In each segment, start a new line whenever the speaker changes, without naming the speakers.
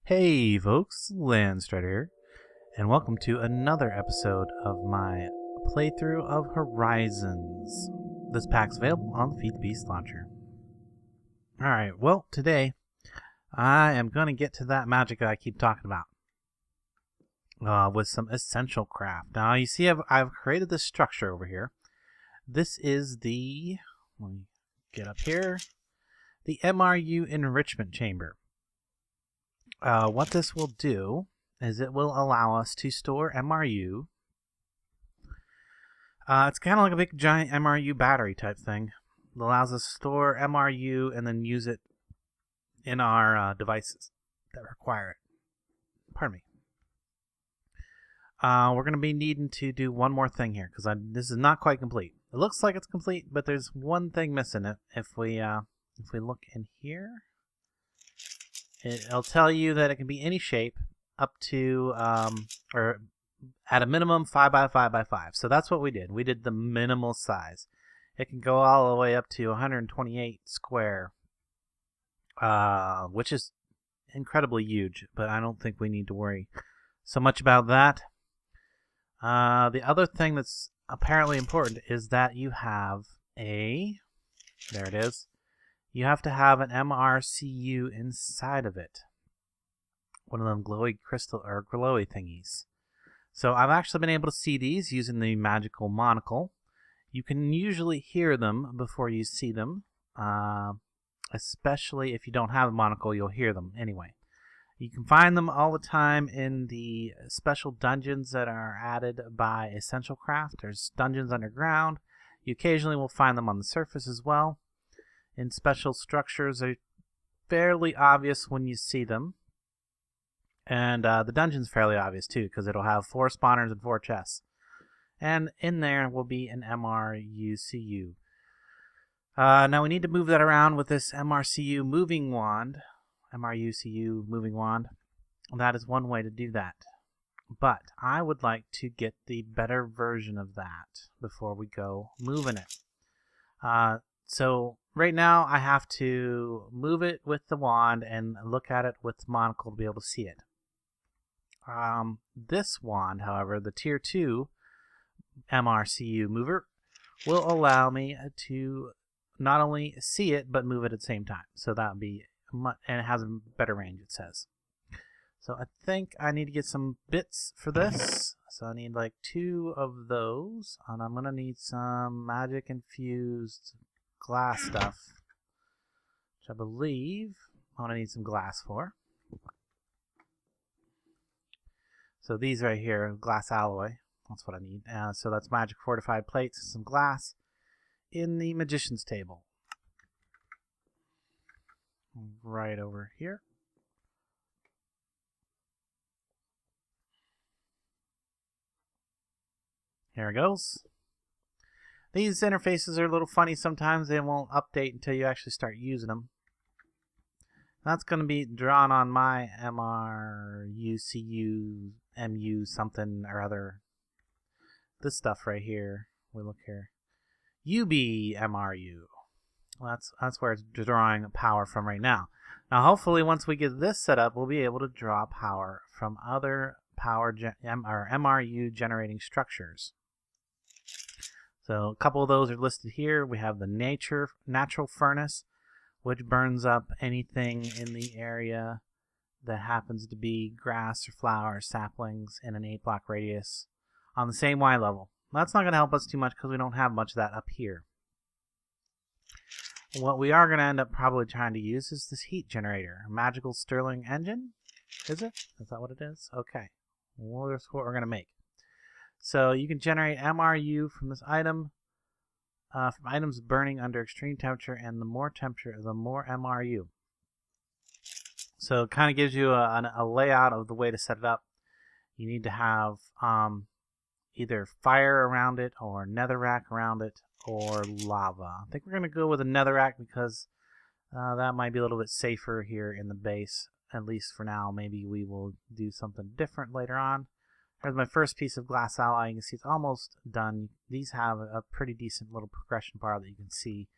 Hey folks, Landstryder here, and welcome to another episode of my playthrough of Horizons. This pack's available on the Feed the Beast launcher. Alright, well, today I am going to get to that magic that I keep talking about with some essential craft. Now, you see I've created this structure over here. This is the, let me get up here, the MRU Enrichment Chamber. What this will do is it will allow us to store MRU. It's kind of like a big giant MRU battery type thing. It allows us to store MRU and then use it in our devices that require it. Pardon me. We're going to be needing to do one more thing here because this is not quite complete. It looks like it's complete, but there's one thing missing. If we look in here, it'll tell you that it can be any shape up to, or at a minimum 5 by 5 by 5. So that's what we did. We did the minimal size. It can go all the way up to 128 square, which is incredibly huge, but I don't think we need to worry so much about that. The other thing that's apparently important is that you have there it is. You have to have an MRCU inside of it. One of them glowy crystal or glowy thingies. So I've actually been able to see these using the magical monocle. You can usually hear them before you see them. Especially if you don't have a monocle, you'll hear them anyway. You can find them all the time in the special dungeons that are added by Essential Craft. There's dungeons underground. You occasionally will find them on the surface as well. In special structures, they're fairly obvious when you see them. And the dungeon's fairly obvious too, because it'll have 4 spawners and 4 chests. And in there will be an MRUCU. Now we need to move that around with this MRCU moving wand. MRUCU moving wand. That is one way to do that. But I would like to get the better version of that before we go moving it. So right now I have to move it with the wand and look at it with the monocle to be able to see it. This wand, however, the Tier 2 MRCU mover, will allow me to not only see it, but move it at the same time. So that would be, and it has a better range, it says. So I think I need to get some bits for this. So I need like 2 of those, and I'm going to need some magic infused glass stuff, which I believe I'm going to need some glass for. So these right here, glass alloy, that's what I need. So that's magic fortified plates and some glass in the magician's table. Right over here. Here it goes. These interfaces are a little funny sometimes. They won't update until you actually start using them. That's going to be drawn on my MRUCU MU something or other. This stuff right here. We look here. UBMRU. Well, that's where it's drawing power from right now. Now, hopefully, once we get this set up, we'll be able to draw power from other MRU generating structures. So a couple of those are listed here. We have the natural furnace, which burns up anything in the area that happens to be grass or flowers, saplings in an 8-block radius on the same Y level. That's not going to help us too much because we don't have much of that up here. What we are going to end up probably trying to use is this heat generator. A magical Stirling engine? Is it? Is that what it is? Okay. Well, that's what we're going to make. So you can generate MRU from this item, from items burning under extreme temperature, and the more temperature, the more MRU. So it kind of gives you a layout of the way to set it up. You need to have either fire around it, or netherrack around it, or lava. I think we're going to go with a netherrack because that might be a little bit safer here in the base, at least for now. Maybe we will do something different later on. Here's my first piece of glass alloy. You can see it's almost done. These have a pretty decent little progression bar that you can see.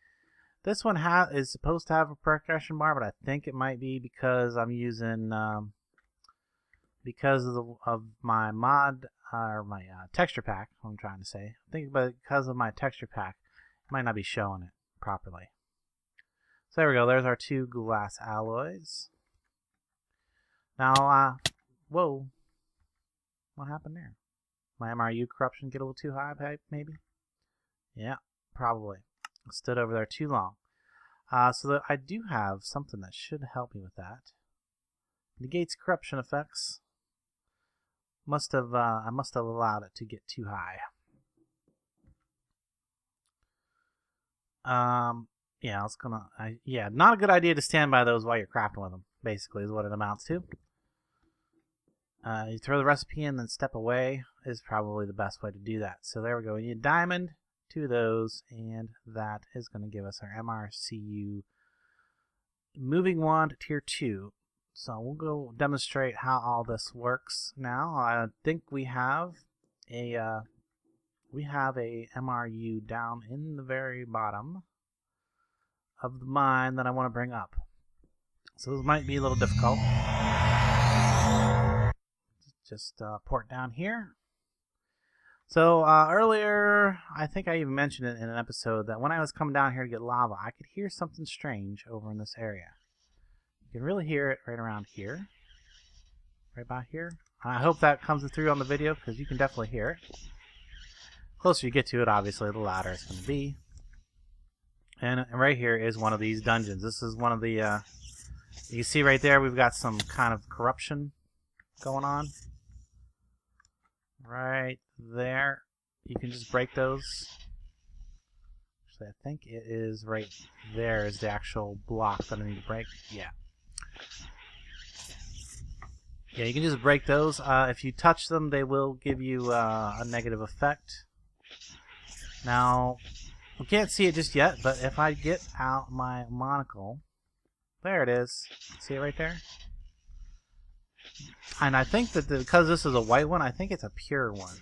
This one is supposed to have a progression bar, but I think it might be because I'm using because of my mod or my texture pack, what I'm trying to say. I think because of my texture pack, it might not be showing it properly. So there we go. There's our 2 glass alloys. Now, whoa, what happened there? My MRU corruption get a little too high, maybe? Yeah, probably. I stood over there too long. So that I do have something that should help me with that. Negates corruption effects. I must have allowed it to get too high. Yeah, yeah, not a good idea to stand by those while you're crafting with them. Basically, is what it amounts to. You throw the recipe in, then step away is probably the best way to do that. So there we go. We need a diamond, 2 of those, and that is going to give us our MRCU moving wand tier 2. So we'll go demonstrate how all this works now. I think we have a MRU down in the very bottom of the mine that I want to bring up. So this might be a little difficult. Just port down here. So earlier, I think I even mentioned it in an episode that when I was coming down here to get lava, I could hear something strange over in this area. You can really hear it right around here. Right about here. I hope that comes through on the video because you can definitely hear it. The closer you get to it, obviously, the louder it's going to be. And right here is one of these dungeons. This is one of the... you see right there, we've got some kind of corruption going on. Right there. You can just break those. Actually, I think it is right there is the actual block that I need to break. Yeah. Yeah, you can just break those. If you touch them, they will give you a negative effect. Now, we can't see it just yet, but if I get out my monocle, there it is. See it right there? And I think that because this is a white one, I think it's a pure one.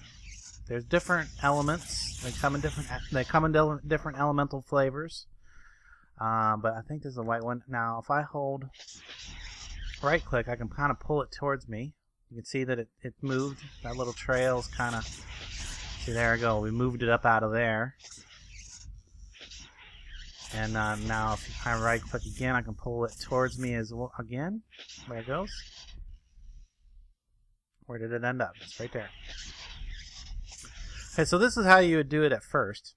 There's different elements. They come in different elemental flavors. But I think this is a white one. Now, if I hold right click, I can kind of pull it towards me. You can see that it moved. That little trail is kind of... See, there we go. We moved it up out of there. And now if I right click again, I can pull it towards me as well again. There it goes. Where did it end up? It's right there. Okay, so this is how you would do it at first.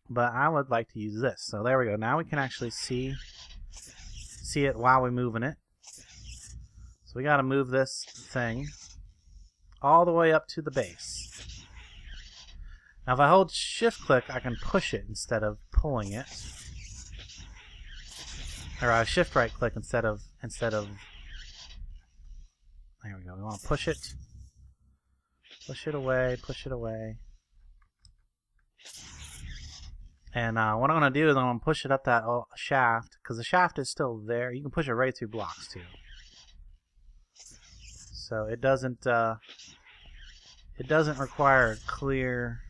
But I would like to use this. So there we go. Now we can actually see it while we're moving it. So we got to move this thing all the way up to the base. Now if I hold shift click, I can push it instead of pulling it. Or shift right click instead of there we go. We want to push it. Push it away, push it away. And what I'm going to do is I'm going to push it up that shaft, because the shaft is still there. You can push it right through blocks too. So it doesn't require a clear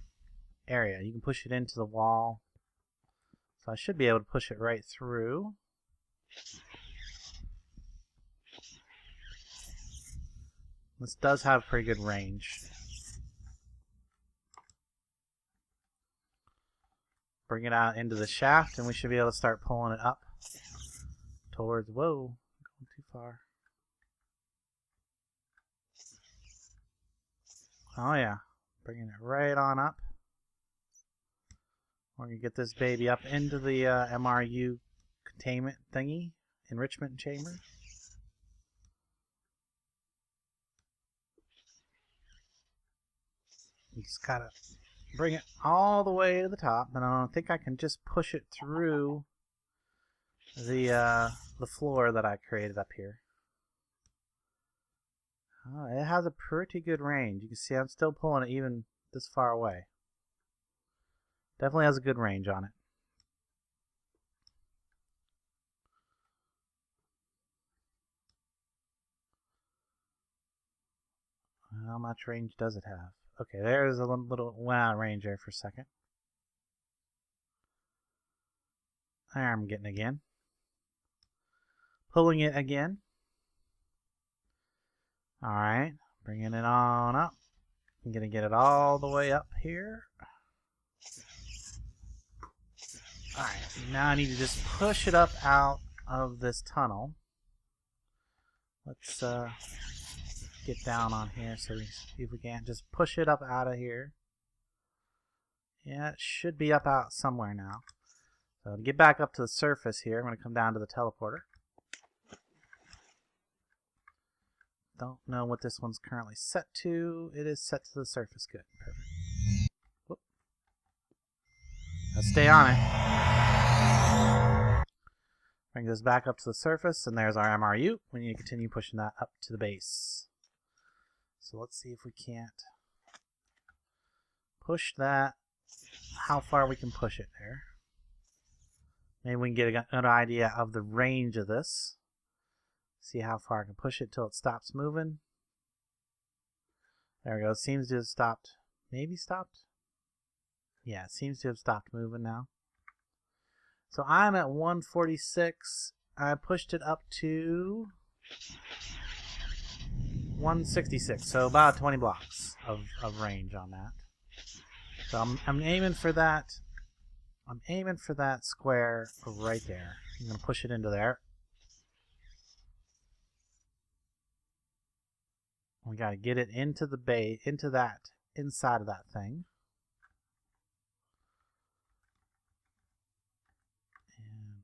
area. You can push it into the wall. So I should be able to push it right through. This does have pretty good range. Bring it out into the shaft, and we should be able to start pulling it up towards... Whoa, going too far. Oh yeah, bringing it right on up. We're going to get this baby up into the MRU containment thingy, enrichment chamber. You just gotta bring it all the way to the top, and I think I can just push it through the floor that I created up here. Oh, it has a pretty good range. You can see I'm still pulling it even this far away. Definitely has a good range on it. How much range does it have? Okay, there's a little range there for a second. There, I'm getting again. Pulling it again. Alright, bringing it on up. I'm going to get it all the way up here. Alright, now I need to just push it up out of this tunnel. Let's get down on here so we see if we can just push it up out of here. Yeah, it should be up out somewhere now. So to get back up to the surface here, I'm going to come down to the teleporter. Don't know what this one's currently set to. It is set to the surface. Good. Perfect. Whoop. Now stay on it. Bring this back up to the surface, and there's our MRU. We need to continue pushing that up to the base. So let's see if we can't push that. How far we can push it there. Maybe we can get a good idea of the range of this. See how far I can push it till it stops moving. There we go. It seems to have stopped. Maybe stopped? Yeah, it seems to have stopped moving now. So I'm at 146. I pushed it up to 166. So about 20 blocks of range on that. So I'm aiming for that. I'm aiming for that square right there. I'm going to push it into there. We got to get it into the bay, into that, inside of that thing. And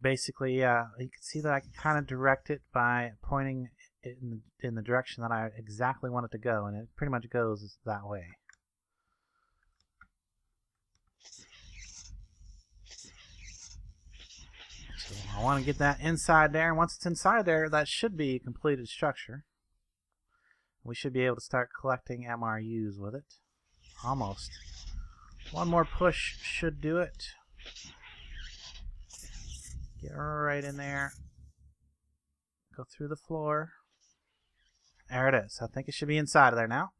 basically, you can see that I can kind of direct it by pointing it in the direction that I exactly want it to go, and it pretty much goes that way. So I want to get that inside there, and once it's inside there, that should be a completed structure. We should be able to start collecting MRUs with it. Almost. One more push should do it. Get right in there. Go through the floor. There it is. I think it should be inside of there now.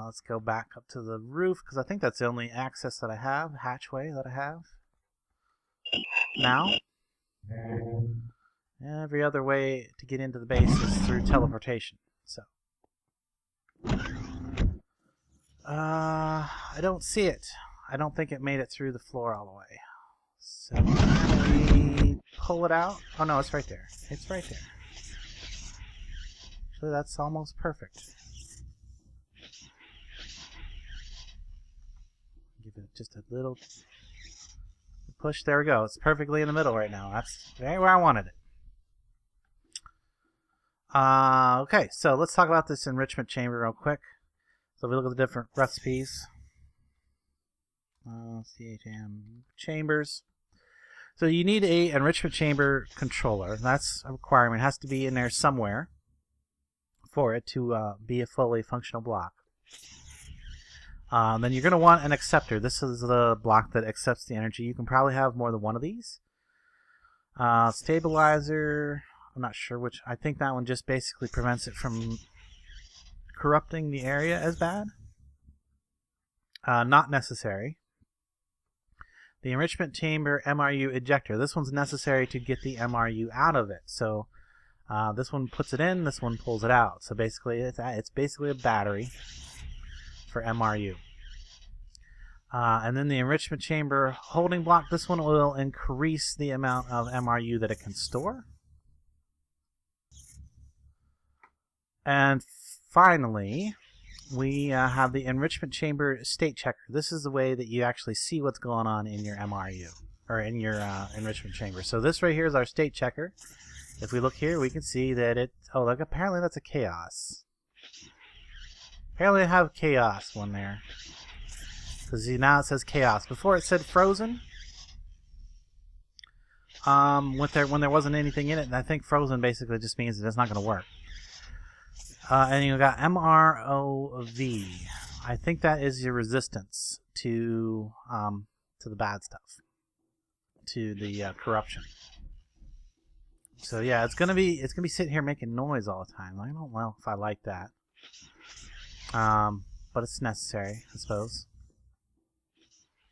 Let's go back up to the roof, because I think that's the only access that I have, hatchway that I have. Now, every other way to get into the base is through teleportation. So, I don't see it. I don't think it made it through the floor all the way. So, can we pull it out? Oh no, it's right there. It's right there. Actually, that's almost perfect. Give it just a little push. There we go. It's perfectly in the middle right now. That's right where I wanted it. Okay, so let's talk about this enrichment chamber real quick. So if we look at the different recipes. CHM chambers. So you need a enrichment chamber controller. That's a requirement. It has to be in there somewhere for it to be a fully functional block. Then you're going to want an acceptor. This is the block that accepts the energy. You can probably have more than one of these. Stabilizer, I'm not sure which. I think that one just basically prevents it from corrupting the area as bad. Not necessary. The enrichment chamber MRU ejector. This one's necessary to get the MRU out of it. So this one puts it in, this one pulls it out. So basically it's basically a battery for MRU. And then the enrichment chamber holding block, this one will increase the amount of MRU that it can store. And finally, we have the enrichment chamber state checker. This is the way that you actually see what's going on in your MRU, or in your enrichment chamber. So this right here is our state checker. If we look here, we can see that it, oh look, apparently that's a chaos. Apparently I have chaos one there. Because now it says chaos. Before it said frozen. When there wasn't anything in it, and I think frozen basically just means that it's not going to work. And you got MROV. I think that is your resistance to the bad stuff, to the corruption. So yeah, it's gonna be sitting here making noise all the time. I don't know if I like that, but it's necessary, I suppose.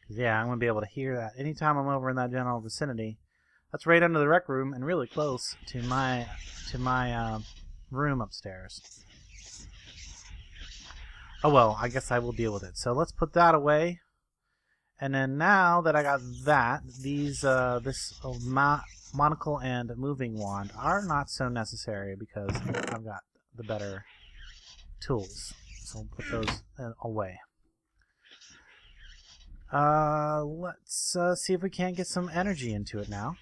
'Cause yeah, I'm gonna be able to hear that anytime I'm over in that general vicinity. That's right under the rec room and really close to my room upstairs. Oh well, I guess I will deal with it. So let's put that away. And then now that I got that, these this monocle and moving wand are not so necessary because I've got the better tools. So we'll put those away. Let's see if we can't get some energy into it now.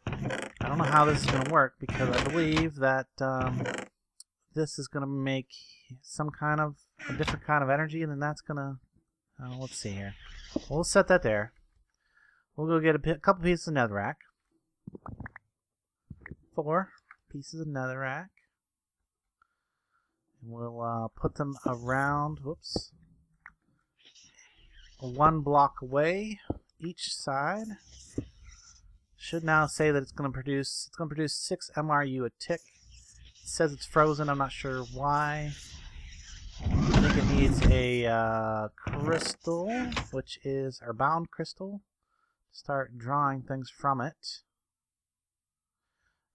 I don't know how this is going to work because I believe that this is going to make some kind of a different kind of energy, and then that's going to... let's see here. We'll set that there. We'll go get a couple pieces of netherrack. 4 pieces of netherrack. And we'll put them around, whoops, 1 block away each side. Should now say that it's going to produce 6 MRU a tick. It says it's frozen. I'm not sure why. I think it needs a crystal, which is our bound crystal. Start drawing things from it.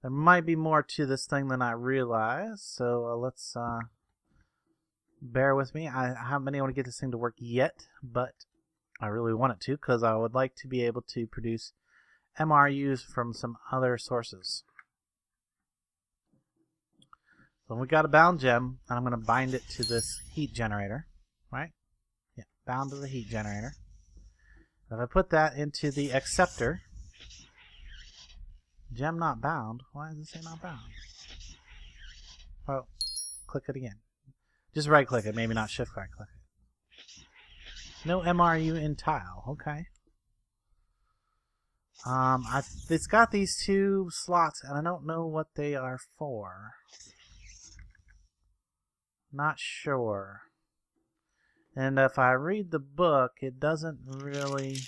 There might be more to this thing than I realize, so let's bear with me. I haven't been able to get this thing to work yet, but I really want it to because I would like to be able to produce MRUs from some other sources. So we got a bound gem, and I'm going to bind it to this heat generator, right? Yeah, bound to the heat generator. If I put that into the acceptor, gem not bound. Why does it say not bound? Oh, click it again. Just right click it, maybe not shift right click it. No MRU in tile. Okay. It's got these 2 slots, and I don't know what they are for. Not sure. And if I read the book, it doesn't really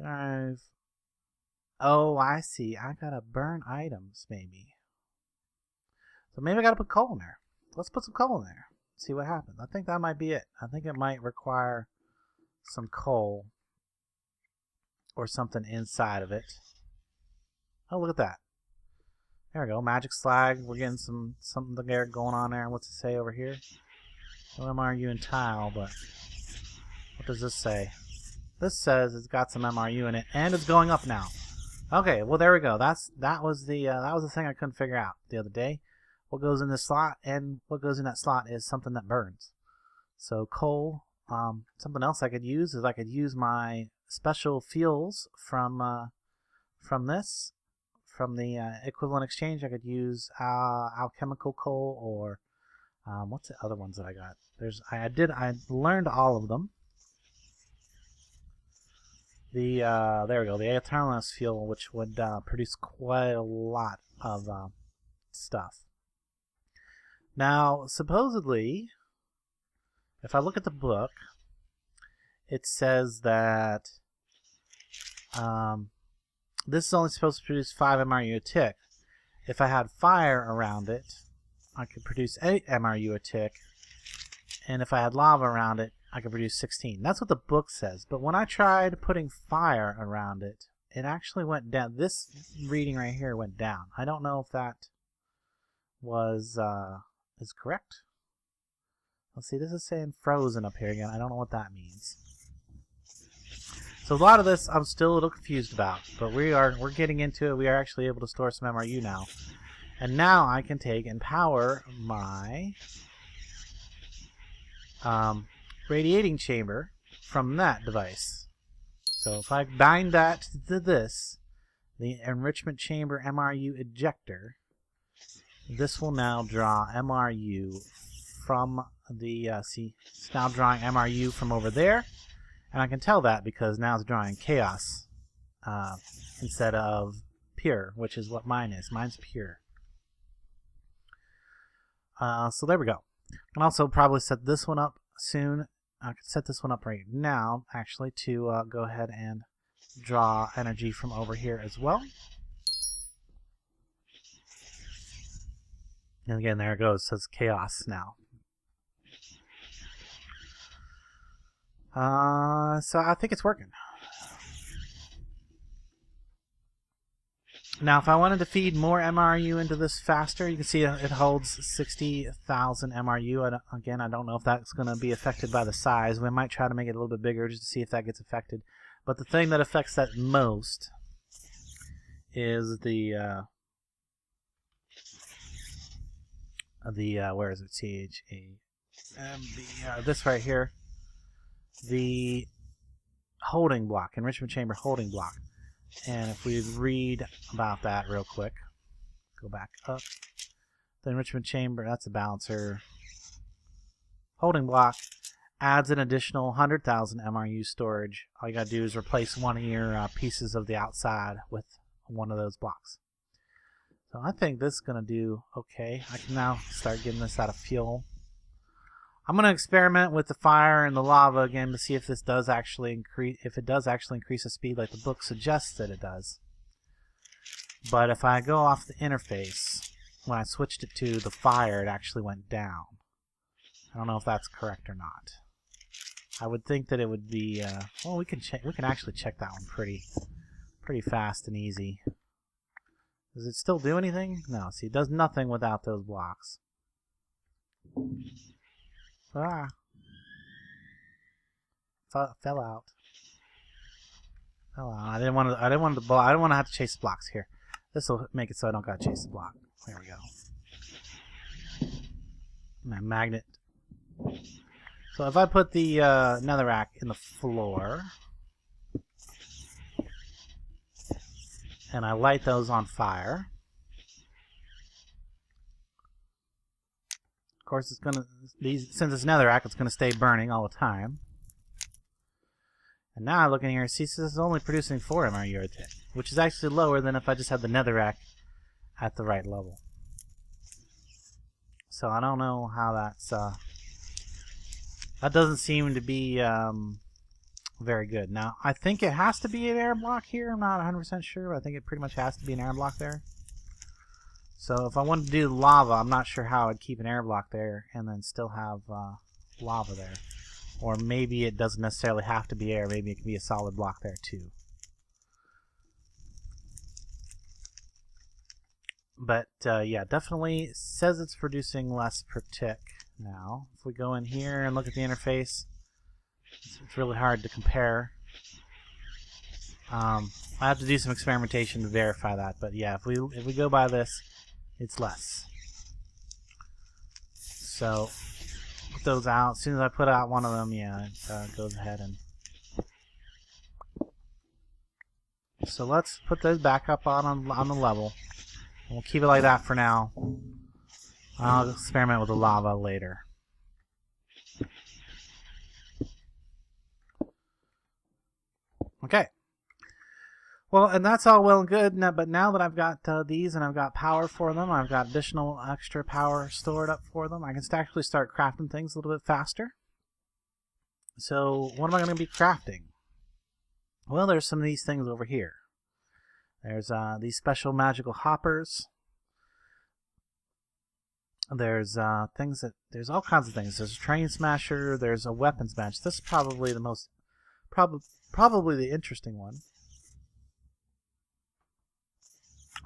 drive. Oh, I see. I gotta burn items, maybe. So maybe I gotta put coal in there. Let's put some coal in there. See what happens. I think that might be it. I think it might require some coal or something inside of it. Oh, look at that. There we go. Magic slag. We're getting something there going on there. What's it say over here? No MRU in tile, but what does this say? This says it's got some MRU in it, and it's going up now. Okay, well there we go. That was the thing I couldn't figure out the other day. What goes in this slot and what goes in that slot is something that burns. So coal. Something else I could use is I could use my special fuels from this. From the equivalent exchange, I could use alchemical coal or what's the other ones that I got? I learned all of them. There we go, the Eternalist fuel, which would produce quite a lot of stuff. Now, supposedly, if I look at the book, it says that this is only supposed to produce 5 MRU a tick. If I had fire around it, I could produce 8 MRU a tick. And if I had lava around it, I could produce 16. That's what the book says. But when I tried putting fire around it, it actually went down. This reading right here went down. I don't know if that was is correct. Let's see, this is saying frozen up here again. I don't know what that means. So a lot of this I'm still a little confused about, but we're getting into it. We are actually able to store some MRU now. And now I can take and power my radiating chamber from that device. So if I bind that to this, the enrichment chamber MRU ejector, this will now draw MRU from the, see, it's now drawing MRU from over there. And I can tell that because now it's drawing chaos instead of pure, which is what mine is. Mine's pure. So there we go. I can also probably set this one up soon. I could set this one up right now, actually, to go ahead and draw energy from over here as well. And again, there it goes. It says chaos now. So I think it's working. Now, if I wanted to feed more MRU into this faster, you can see it holds 60,000 MRU. Again, I don't know if that's going to be affected by the size. We might try to make it a little bit bigger just to see if that gets affected. But the thing that affects that most is the where is it? CHAMB. This right here, the holding block, enrichment chamber holding block. And if we read about that real quick, go back up. The enrichment chamber, that's a balancer. Holding block adds an additional 100,000 MRU storage. All you gotta do is replace one of your pieces of the outside with one of those blocks. So I think this is gonna do okay. I can now start getting this out of fuel. I'm going to experiment with the fire and the lava again to see if this does actually increase, if it does actually increase the speed like the book suggests that it does. But if I go off the interface, when I switched it to the fire, it actually went down. I don't know if that's correct or not. I would think that it would be. Well, we can check. We can actually check that one pretty fast and easy. Does it still do anything? No. See, it does nothing without those blocks. Ah. Fell out. I didn't want to have to chase the blocks here. This will make it so I don't gotta chase the block. There we go. My magnet. So if I put the netherrack in the floor and I light those on fire, of course, it's gonna since it's netherrack, it's gonna stay burning all the time. And now I look in here, see, this is only producing 4 MRU a tick, which is actually lower than if I just had the netherrack at the right level. So I don't know how that's that doesn't seem to be very good. Now I think it has to be an air block here. I'm not 100% sure, but I think it pretty much has to be an air block there. So if I wanted to do lava, I'm not sure how I'd keep an air block there and then still have lava there. Or maybe it doesn't necessarily have to be air. Maybe it can be a solid block there too. But yeah, definitely says it's producing less per tick now. If we go in here and look at the interface, it's really hard to compare. I have to do some experimentation to verify that. But yeah, if we go by this, it's less. So put those out. As soon as I put out one of them, yeah, it goes ahead and. So let's put those back up on the level. We'll keep it like that for now. I'll experiment with the lava later. Okay. Well, and that's all well and good, but now that I've got these and I've got power for them, I've got additional extra power stored up for them, I can actually start crafting things a little bit faster. So what am I going to be crafting? Well, there's some of these things over here. There's these special magical hoppers. There's things that there's all kinds of things. There's a train smasher. There's a weapons bench. This is probably the most probably the interesting one.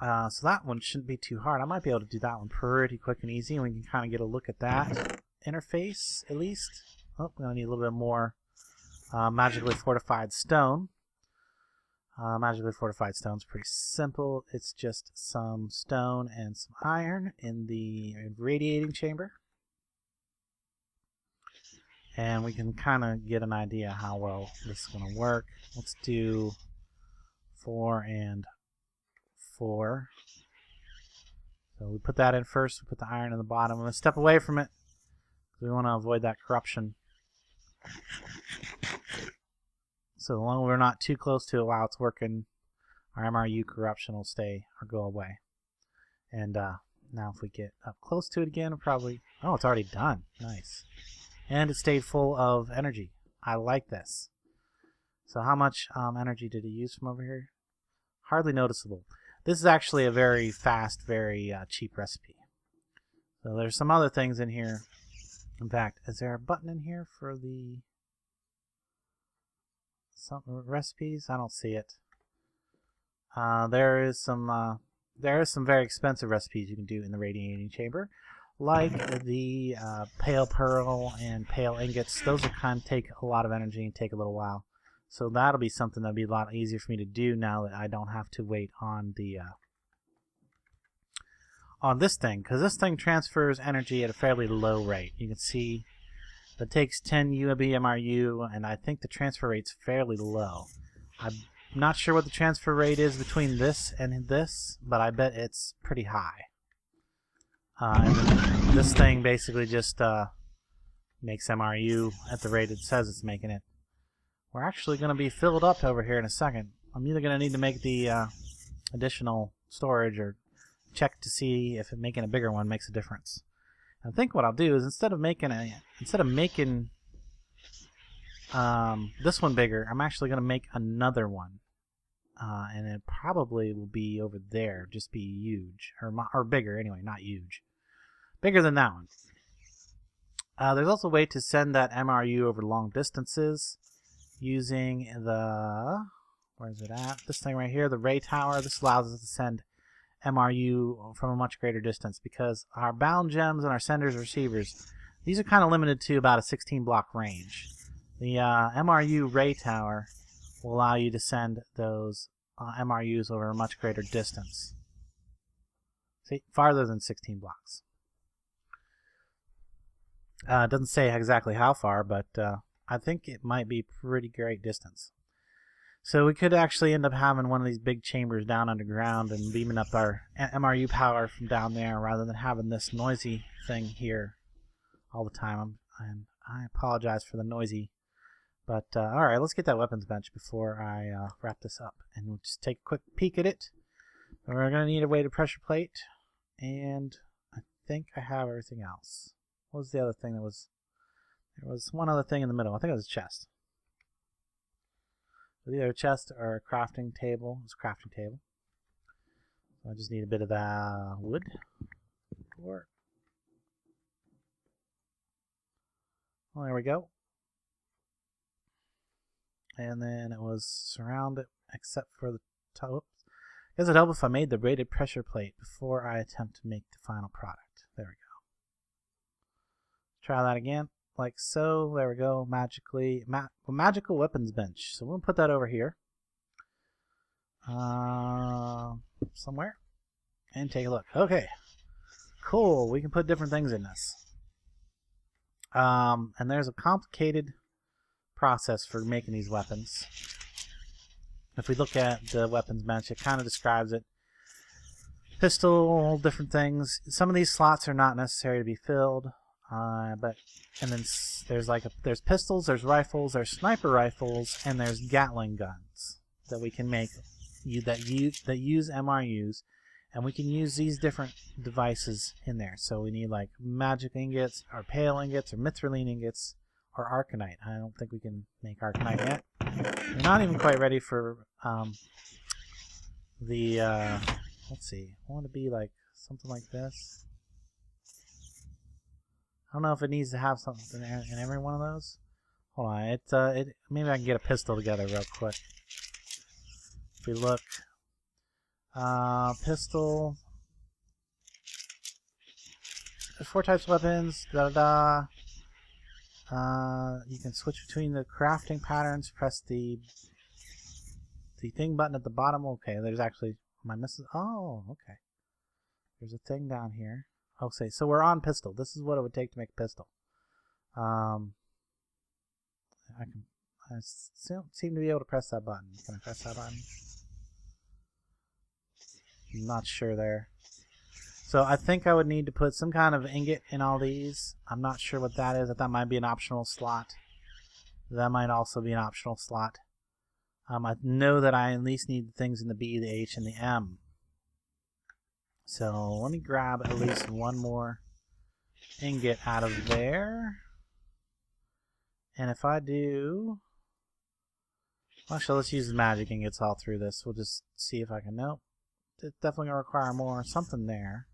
So that one shouldn't be too hard. I might be able to do that one pretty quick and easy, and we can kind of get a look at that interface at least. Oh, we're gonna need a little bit more magically fortified stone. Magically fortified stone is pretty simple. It's just some stone and some iron in the radiating chamber. And we can kind of get an idea how well this is going to work. Let's do 4 and 4. So we put that in first. We put the iron in the bottom. I'm going to step away from it because we want to avoid that corruption. So as long as we're not too close to it while it's working, our MRU corruption will stay or go away. And now if we get up close to it again, we'll probably... Oh, it's already done. Nice. And it stayed full of energy. I like this. So how much energy did it use from over here? Hardly noticeable. This is actually a very fast, very cheap recipe. So there's some other things in here. In fact, is there a button in here for the... some recipes? I don't see it. There is some very expensive recipes you can do in the radiating chamber, like the pale pearl and pale ingots. Those will kind of take a lot of energy and take a little while. So that'll be something that'll be a lot easier for me to do now that I don't have to wait on the on this thing, because this thing transfers energy at a fairly low rate. You can see that takes 10 UAB MRU, and I think the transfer rate's fairly low. I'm not sure what the transfer rate is between this and this, but I bet it's pretty high. And then this thing basically just makes MRU at the rate it says it's making it. We're actually going to be filled up over here in a second. I'm either going to need to make the additional storage or check to see if making a bigger one makes a difference. I think what I'll do is instead of making this one bigger, I'm actually going to make another one, and it probably will be over there, just be huge or bigger anyway, not huge, bigger than that one. There's also a way to send that MRU over long distances using the where's it at? This thing right here, the ray tower. This allows us to send MRU from a much greater distance because our bound gems and our senders and receivers, these are kind of limited to about a 16 block range. The MRU ray tower will allow you to send those MRUs over a much greater distance. See, farther than 16 blocks. It doesn't say exactly how far, but I think it might be pretty great distance. So we could actually end up having one of these big chambers down underground and beaming up our MRU power from down there rather than having this noisy thing here all the time. And I apologize for the noisy. But alright, let's get that weapons bench before I wrap this up. And we'll just take a quick peek at it. We're going to need a weighted pressure plate. And I think I have everything else. What was the other thing that was... There was one other thing in the middle. I think it was a chest. Either a chest or a crafting table. It's a crafting table. So I just need a bit of that wood. Well, there we go. And then it was surrounded except for the top. I guess it'd help if I made the rated pressure plate before I attempt to make the final product. There we go. Try that again. Like so. There we go. Magical weapons bench. So we'll put that over here. Somewhere. And take a look. Okay. Cool. We can put different things in this. And there's a complicated process for making these weapons. If we look at the weapons bench, it kind of describes it. Pistol, different things. Some of these slots are not necessary to be filled. And then there's pistols, there's rifles, there's sniper rifles, and there's Gatling guns that we can make that use MRUs, and we can use these different devices in there. So we need like magic ingots, or pale ingots, or mithril ingots, or arcanite. I don't think we can make arcanite yet. We're not even quite ready for let's see. I want to be like something like this. I don't know if it needs to have something in every one of those. Hold on, maybe I can get a pistol together real quick. If we look, pistol. There's 4 types of weapons. You can switch between the crafting patterns. Press the thing button at the bottom. Okay, there's actually. Am I missing? Oh, okay. There's a thing down here. Okay, so we're on pistol. This is what it would take to make a pistol. I seem to be able to press that button. Can I press that button? I'm not sure there. So I think I would need to put some kind of ingot in all these. I'm not sure what that is. That might be an optional slot. That might also be an optional slot. I know that I at least need the things in the B, the H, and the M. So let me grab at least one more ingot out of there. And if I do... Actually, let's use the magic ingots all through this. We'll just see if I can... Nope. It's definitely going to require more. Something there.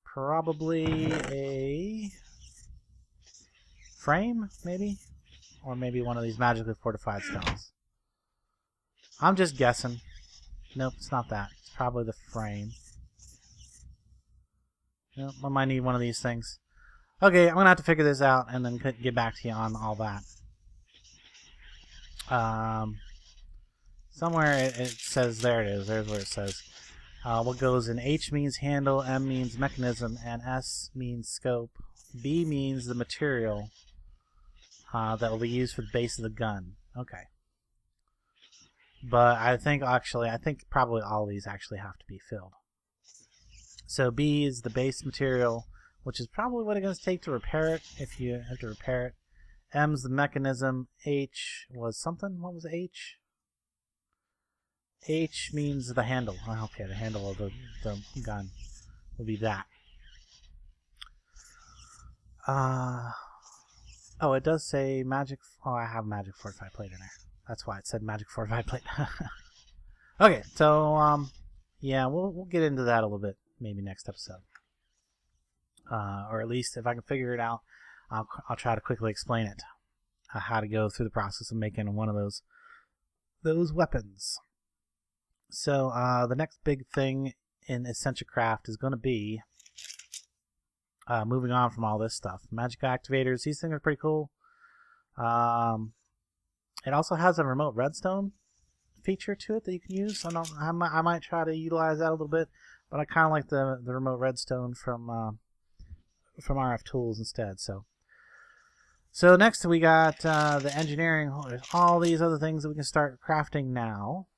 Probably a frame, maybe? Or maybe one of these magically fortified stones. I'm just guessing. Nope, it's not that. It's probably the frame. Nope, I might need one of these things. Okay, I'm going to have to figure this out and then get back to you on all that. Somewhere it says, there it is. There's where it says. What goes in H means handle, M means mechanism, and S means scope. B means the material that will be used for the base of the gun. Okay. But I think probably all these actually have to be filled. So B is the base material, which is probably what it's going to take to repair it, if you have to repair it. M's the mechanism. H was something. What was H? H means the handle. Oh, okay, the handle of the gun will be that. Oh, it does say magic. Oh, I have magic fortified plate in there. That's why it said magic fortified plate. Okay, so yeah, we'll get into that a little bit maybe next episode, or at least if I can figure it out, I'll try to quickly explain it, how to go through the process of making one of those weapons. So the next big thing in Essential Craft is going to be moving on from all this stuff. Magic activators, these things are pretty cool. It also has a remote redstone feature to it that you can use. I might try to utilize that a little bit, but I kind of like the remote redstone from RF Tools instead. So next we got the engineering. There's all these other things that we can start crafting now.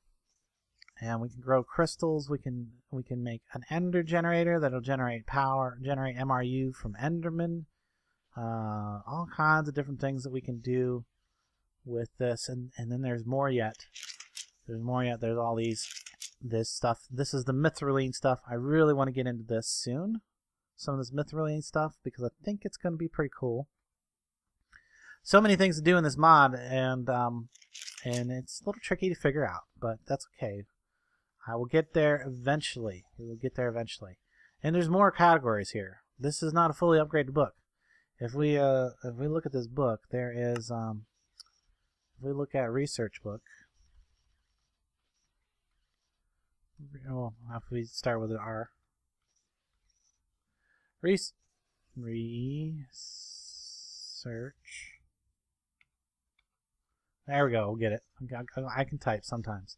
And we can grow crystals. We can make an ender generator that'll generate power, generate MRU from Enderman. All kinds of different things that we can do with this, and then there's more yet. There's all this stuff. This is the Mythraline stuff. I really want to get into this soon. Some of this Mythraline stuff, because I think it's going to be pretty cool. So many things to do in this mod, and it's a little tricky to figure out, but that's okay. I will get there eventually. We will get there eventually. And there's more categories here. This is not a fully upgraded book. If we look at this book, there is if we look at research book. Well, if we start with an R. Research. There we go. We'll get it. I can type sometimes.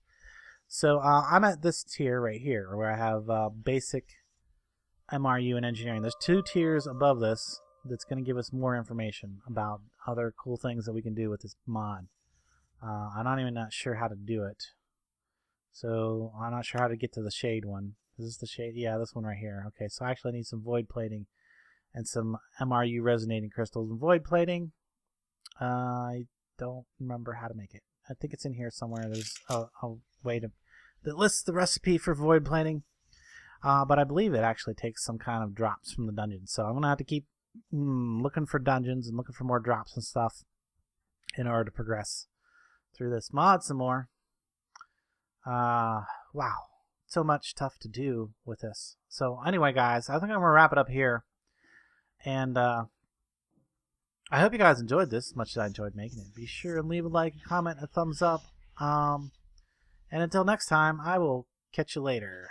So I'm at this tier right here where I have basic MRU and engineering. There's 2 tiers above this that's going to give us more information about other cool things that we can do with this mod. I'm not even sure how to do it. So I'm not sure how to get to the shade one. Is this the shade? Yeah, this one right here. Okay, so I actually need some void plating and some MRU resonating crystals. And void plating, I don't remember how to make it. I think it's in here somewhere. There's a way that lists the recipe for void plating. But I believe it actually takes some kind of drops from the dungeon. So I'm going to have to keep looking for dungeons and looking for more drops and stuff in order to progress through this mod some more. Wow. So much stuff to do with this. So anyway, guys, I think I'm going to wrap it up here. And I hope you guys enjoyed this as much as I enjoyed making it. Be sure and leave a like, a comment, a thumbs up. And until next time, I will catch you later.